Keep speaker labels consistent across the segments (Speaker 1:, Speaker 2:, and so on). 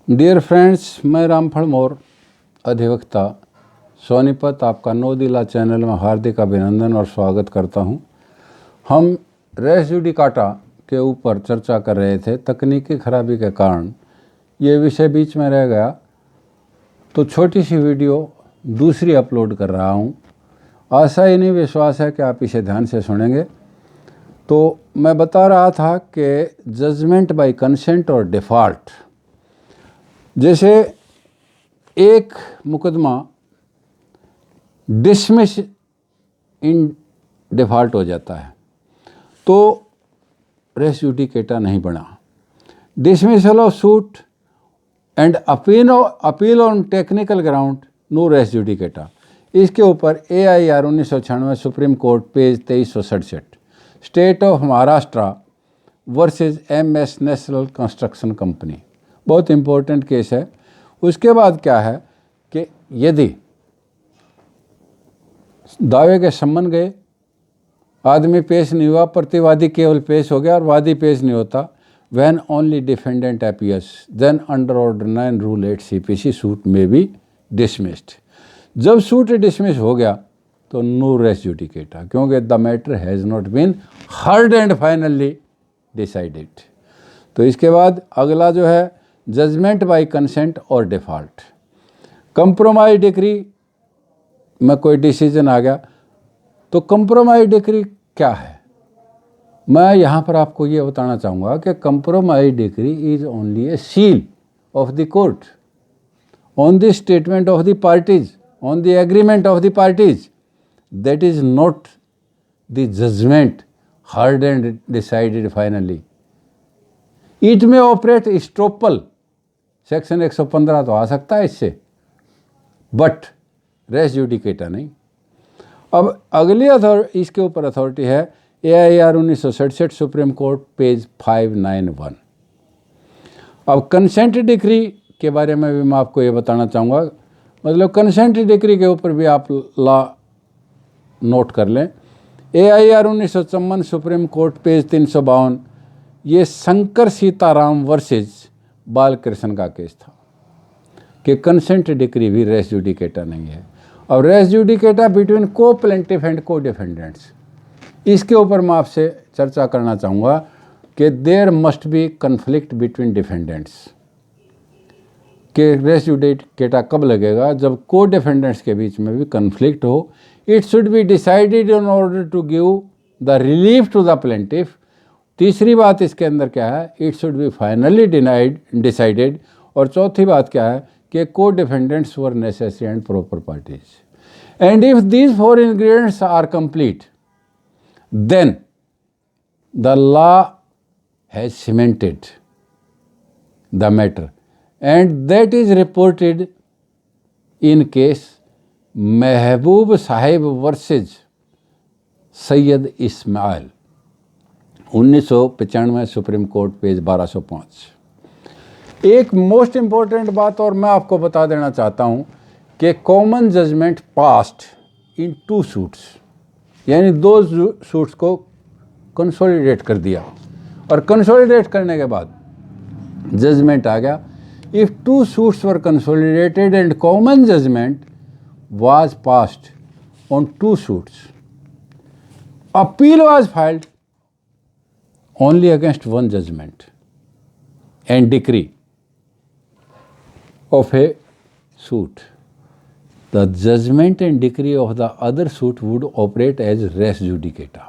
Speaker 1: Dear friends, मैं रामफल मौर्य अधिवक्ता सोनीपत आपका नोदिला चैनल में हार्दिक अभिनंदन और स्वागत करता हूं। हम रेस जुडिकाटा के ऊपर चर्चा कर रहे थे। तकनीकी खराबी के कारण ये विषय बीच में रह गया, तो छोटी सी वीडियो दूसरी अपलोड कर रहा हूं। आशा ही नहीं विश्वास है कि आप इसे ध्यान से सुनेंगे। तो मैं बता रहा था कि जजमेंट बाय कंसेंट और डिफ़ॉल्ट, जैसे एक मुकदमा डिसमिस इन डिफ़ॉल्ट हो जाता है तो रेस जुडिकेटा नहीं बना। Dismissal of suit and appeal on technical ground, no res judicata. इसके ऊपर AIR 1996 supreme court page 2367, state of Maharashtra versus MS national construction company, बहुत इम्पोर्टेंट केस है। उसके बाद क्या है कि यदि दावे के सम्मन गए, आदमी पेश नहीं हुआ, प्रतिवादी केवल पेश हो गया और वादी पेश नहीं होता, when only defendant appears then under order 9 rule 8 CPC suit में बी डिसमिस्ड। जब सूट डिसमिस हो गया तो नो रेस जुडिकेटा, क्योंकि the matter has not been heard and finally decided. तो इसके बाद अगला जो है जजमेंट बाय कंसेंट और डिफ़ॉल्ट। कंप्रोमाइज डिक्री में कोई डिसीजन आ गया तो कंप्रोमाइज डिक्री क्या है, मैं यहाँ पर आपको ये बताना चाहूँगा कि compromise decree is only a seal of the court on the statement of the parties, on the agreement of the parties, that is not the judgement heard and decided finally. It में operate estoppel, section 115 तो आ सकता है इससे, but race judicata नहीं। अब अगली इसके ऊपर अथॉरिटी है AIR 1967 सुप्रीम कोर्ट पेज 591। अब कंसेंट डिक्री के बारे में भी मैं आपको ये बताना चाहूँगा, मतलब कंसेंट डिक्री के ऊपर भी आप लॉ नोट कर लें। AIR 1954 सुप्रीम कोर्ट पेज 352, ये शंकर सीताराम वर्सेस बालकृष्ण का केस था कि कंसेंट डिक्री भी रेस जुडिकेटा नहीं है। और res judicata between co plaintiff and co defendants, इसके ऊपर मैं आपसे चर्चा करना चाहूँगा कि there must be conflict between defendants. कि रेस जुडिकेटा कब लगेगा, जब को डिफेंडेंट्स के बीच में भी कन्फ्लिक्ट हो। It should be decided in order to give the relief to the plaintiff. तीसरी बात इसके अंदर क्या है, it should be finally decided. और चौथी बात क्या है कि को defendants were necessary and proper parties. And if these 4 ingredients are complete, then the law has cemented the matter, and that is reported in case Mahboob Sahib versus Syed Ismail 1995 supreme court page 1205। एक most important बात और मैं आपको बता देना चाहता हूं कि कॉमन जजमेंट पास्ट इन 2 सूट्स, यानी 2 सूट्स को कंसोलिडेट कर दिया, और कंसोलिडेट करने के बाद जजमेंट आ गया। If 2 suits were consolidated and common judgement was passed on 2 suits, appeal was filed only against one judgment and decree of a suit, the judgment and decree of the other suit would operate as res judicata।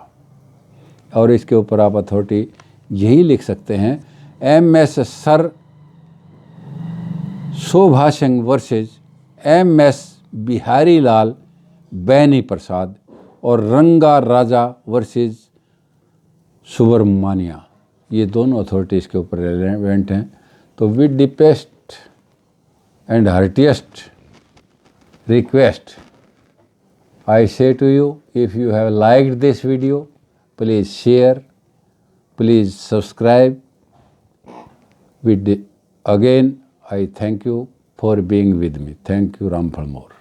Speaker 1: और इसके ऊपर आप authority यही लिख सकते हैं, MS sir शोभा Singh versus MS Bihari लाल बैनी प्रसाद और रंगा राजा वर्सेज सुब्रमण्या, ये दोनों अथॉरिटीज़ के ऊपर रेलेवेंट हैं। तो with deepest and heartiest request I say to you, if you have liked this video, please share, please subscribe. With again I thank you for being with me. Thank you, Ramphal Maurya.